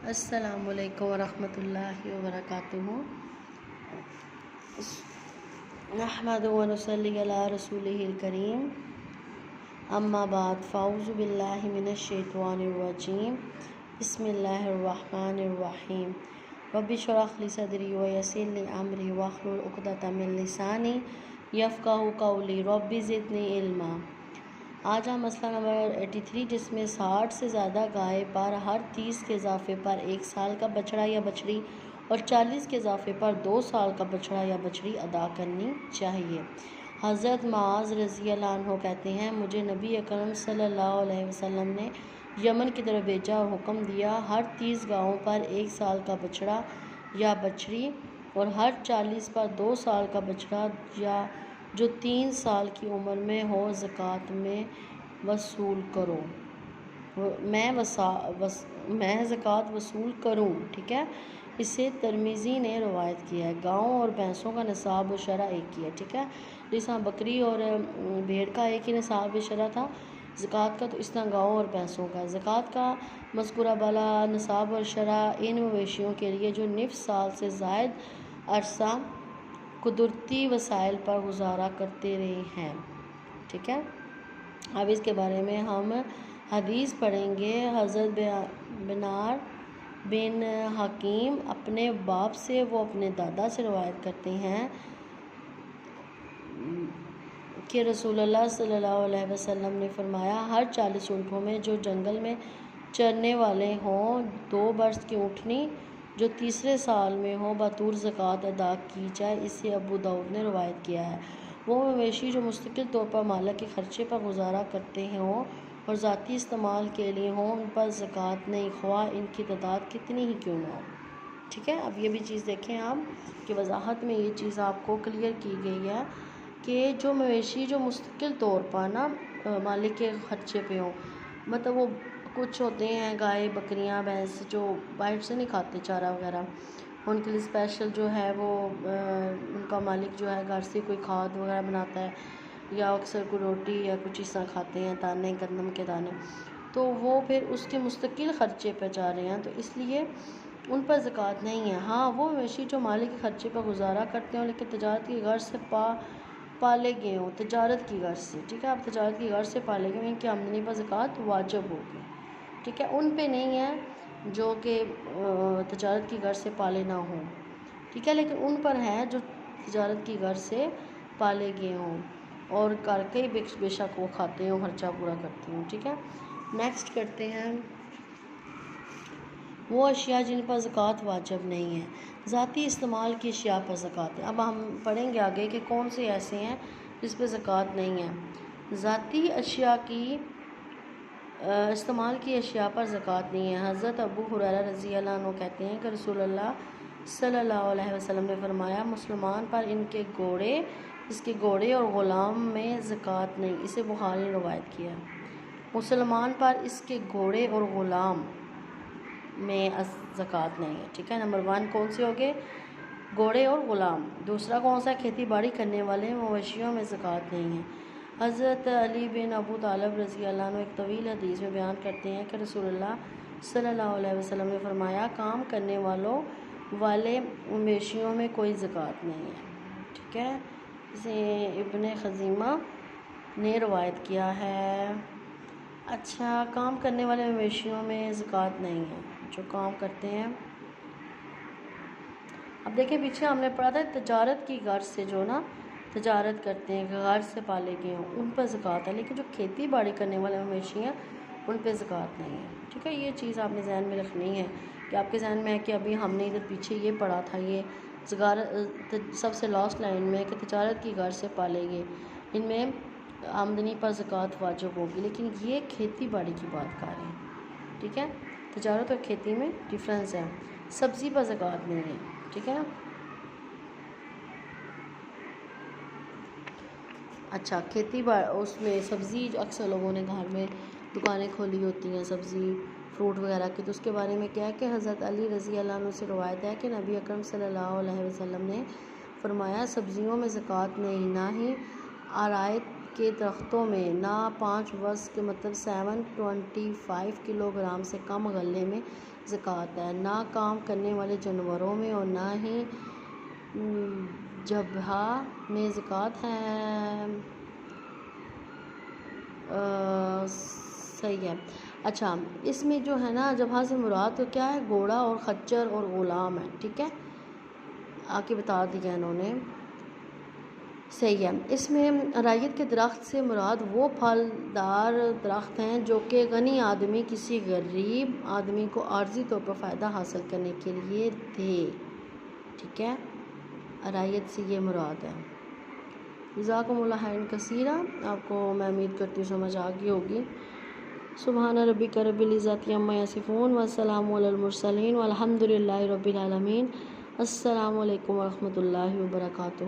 السلام علیکم ورحمۃ اللہ وبرکاتہ۔ نحمدہ و نصلی علی رسولہ الکریم، اما بعد، فاعوذ باللہ من الشیطان الرجیم، بسم اللہ الرحمن الرحیم۔ رب اشرح لی صدری ویسر لی امری واحلل عقدۃ من لسانی یفقہوا قولی، رب زدنی علما۔ آج ہم مسئلہ نمبر 83، جس میں 60 سے زیادہ گائے پر ہر 30 کے اضافے پر 1 سال کا بچڑا یا بچڑی اور 40 کے اضافے پر 2 سال کا بچڑا یا بچڑی ادا کرنی چاہیے۔ حضرت معاذ رضی اللہ عنہ کہتے ہیں، مجھے نبی اکرم صلی اللہ علیہ وسلم نے یمن کی طرف بھیجا اور حکم دیا، ہر 30 گاؤں پر 1 سال کا بچڑا یا بچڑی اور ہر 40 پر 2 سال کا بچڑا یا جو 3 سال کی عمر میں ہو زکوٰۃ میں وصول کرو۔ میں زکوٰۃ وصول کروں، ٹھیک ہے۔ اسے ترمذی نے روایت کیا ہے۔ گاؤں اور بھینسوں کا نصاب و شرع ایک ہی ہے، ٹھیک ہے۔ جس طرح بکری اور بھیڑ کا ایک ہی نصاب و شرع تھا زکوٰۃ کا، تو اس طرح گاؤں اور بھینسوں کا زکوٰۃ کا مذکورہ بالا نصاب اور شرع ان مویشیوں کے لیے جو نصف سال سے زائد عرصہ قدرتی وسائل پر گزارا کرتے رہے ہیں، ٹھیک ہے۔ اب اس کے بارے میں ہم حدیث پڑھیں گے۔ حضرت بنار بن حکیم اپنے باپ سے، وہ اپنے دادا سے روایت کرتے ہیں کہ رسول اللہ صلی اللہ علیہ وسلم نے فرمایا، ہر 40 اونٹوں میں جو جنگل میں چرنے والے ہوں 2 برس کی اونٹنی جو تیسرے سال میں ہو بطور زکوٰۃ ادا کی جائے۔ اسے ابو داؤد نے روایت کیا ہے۔ وہ مویشی جو مستقل طور پر مالک کے خرچے پر گزارا کرتے ہوں اور ذاتی استعمال کے لیے ہوں، ان پر زکوٰۃ نہیں، خواہ ان کی تعداد کتنی ہی کیوں نہ ہو، ٹھیک ہے۔ اب یہ بھی چیز دیکھیں آپ کہ وضاحت میں یہ چیز آپ کو کلیئر کی گئی ہے کہ جو مویشی جو مستقل طور پر مالک کے خرچے پہ ہوں، مطلب وہ کچھ ہوتے ہیں گائے بکریاں بھینس جو باہر سے نہیں کھاتے چارہ وغیرہ، ان کے لیے اسپیشل جو ہے وہ ان کا مالک جو ہے گھر سے کوئی کھاد وغیرہ بناتا ہے، یا اکثر کوئی روٹی یا کچھ اس طرح کھاتے ہیں، دانے گندم کے دانے، تو وہ پھر اس کے مستقل خرچے پہ جا رہے ہیں، تو اس لیے ان پر زکوٰۃ نہیں ہے۔ ہاں وہ مویشی جو مالک کے خرچے پر گزارا کرتے ہوں لیکن تجارت کی غرض سے پالے گئے ہوں، تجارت کی غرض سے، ٹھیک ہے۔ آپ تجارت کی غرض سے پالے گئے ہیں، ان کی آمدنی پر زکوٰۃ واجب ہوگی، ٹھیک ہے۔ ان پہ نہیں ہے جو کہ تجارت کی غرض سے پالے نہ ہوں، ٹھیک ہے، لیکن ان پر ہے جو تجارت کی غرض سے پالے گئے ہوں اور کر کے بے شک وہ کھاتے ہوں، خرچہ پورا کرتے ہوں، ٹھیک ہے۔ نیکسٹ کرتے ہیں وہ اشیاء جن پر زکوٰۃ واجب نہیں ہے۔ ذاتی استعمال کی اشیاء پر زکوٰۃ ہے۔ اب ہم پڑھیں گے آگے کہ کون سے ایسے ہیں جس پہ زکوٰۃ نہیں ہے۔ ذاتی اشیاء کی استعمال کی اشیاء پر زکوٰۃ نہیں ہے۔ حضرت ابو ہریرہ رضی اللہ عنہ کہتے ہیں کہ رسول اللہ صلی اللہ علیہ وسلم نے فرمایا، مسلمان پر اس کے گھوڑے اور غلام میں زکوٰۃ نہیں۔ اسے بخاری نے روایت کیا ہے۔ مسلمان پر اس کے گھوڑے اور غلام میں زکوٰۃ نہیں ہے، ٹھیک ہے۔ نمبر 1 کون سے ہوگے؟ گھوڑے اور غلام۔ دوسرا کون سا؟ کھیتی باڑی کرنے والے مویشیوں میں زکوٰۃ نہیں ہے۔ حضرت علی بن ابو طالب رضی اللہ عنہ ایک طویل حدیث میں بیان کرتے ہیں کہ رسول اللہ صلی اللہ علیہ وسلم نے فرمایا، کام کرنے والے مویشیوں میں کوئی زکوٰۃ نہیں ہے، ٹھیک ہے۔ اسے ابن خزیمہ نے روایت کیا ہے۔ اچھا، کام کرنے والے مویشیوں میں زکوٰۃ نہیں ہے، جو کام کرتے ہیں۔ اب دیکھیں پیچھے ہم نے پڑھا تھا تجارت کی غرض سے، جو تجارت کرتے ہیں غرض سے پالے گئے ہوں، ان پر زکوٰۃ ہے، لیکن جو کھیتی باڑی کرنے والے مویشی ہیں ان پہ زکوٰۃ نہیں ہے، ٹھیک ہے۔ یہ چیز آپ نے ذہن میں رکھنی ہے کہ آپ کے ذہن میں ہے کہ ابھی ہم نے ادھر پیچھے یہ پڑھا تھا، یہ سب سے لاسٹ لائن میں کہ تجارت کی غرض سے پالے گئے، ان میں آمدنی پر زکوٰۃ واجب ہوگی، لیکن یہ کھیتی باڑی کی بات کر رہے ہیں، ٹھیک ہے۔ تجارت اور کھیتی میں ڈفرینس ہے۔ سبزی پر زکوٰۃ نہیں ہے، ٹھیک ہے۔ اچھا، کھیتی اس میں سبزی اکثر لوگوں نے گھر میں دکانیں کھولی ہوتی ہیں سبزی فروٹ وغیرہ کی، تو اس کے بارے میں کیا ہے کہ حضرت علی رضی اللہ عنہ سے روایت ہے کہ نبی اکرم صلی اللہ علیہ وسلم نے فرمایا، سبزیوں میں زکوٰۃ نہیں، نہ ہی آرائت کے درختوں میں نہ 5 وسق مطلب 725 کلو گرام سے کم غلے میں زکوٰۃ ہے، نہ کام کرنے والے جانوروں میں اور نہ ہی جبہہ میں زکوٰۃ ہے۔ صحیح ہے۔ اچھا، اس میں جو ہے نا جبہہ سے مراد تو کیا ہے؟ گھوڑا اور خچر اور غلام ہے، ٹھیک ہے، آگے بتا دیا انہوں نے۔ صحیح ہے۔ اس میں عرائیت کے درخت سے مراد وہ پھلدار درخت ہیں جو کہ غنی آدمی کسی غریب آدمی کو عارضی طور پر فائدہ حاصل کرنے کے لیے دے، ٹھیک ہے، عرائیت سے یہ مراد ہے۔ جزاکم اللہ خیرا کثیرا، آپ کو میں امید کرتی ہوں سمجھ آ گئی ہوگی۔ سبحان ربک رب العزت عما یصفون والسلام علی المرسلین والحمد للہ رب العالمین۔ السلام علیکم ورحمۃ اللہ وبرکاتہ۔